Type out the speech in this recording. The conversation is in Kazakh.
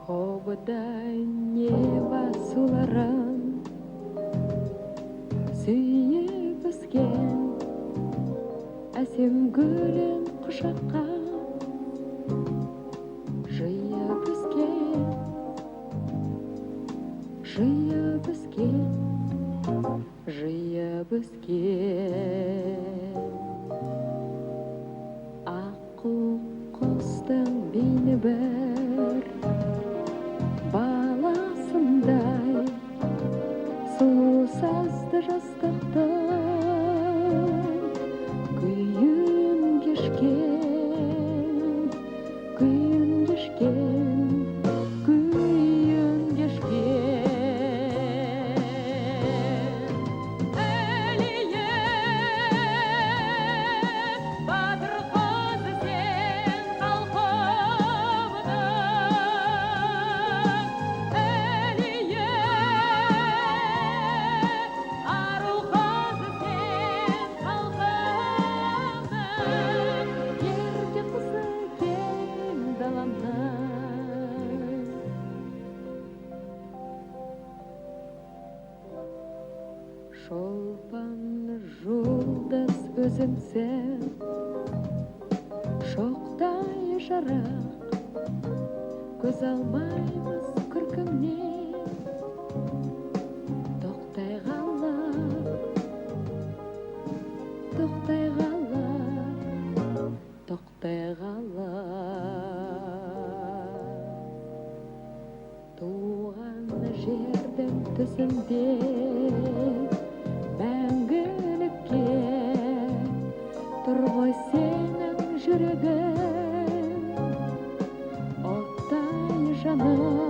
Қобыдай неба суларын сүйіп өскен әсем гүлін құшаққа жиып өскен, жиып өскен, жиып өскен. Аққу құстың бейні бір баласындай сұлу сазды жастықтың күйін кешкен, күйін кешкен, күйін кешкен. Әлиев батыр қызы сен халқымның, Әлиев ару қызы сен халқымның, ерке қызы кең даламның. Шолпан жұлдыз өзіңсің, шоқтай жарық, көз алмаймыз күркіңнен. Тоқтай қалып, тоқтай қалып, тоқтай қалып. Туған жердің түсінде мәңгілікке тұр ғой сенің жүрегің, оттай жаным.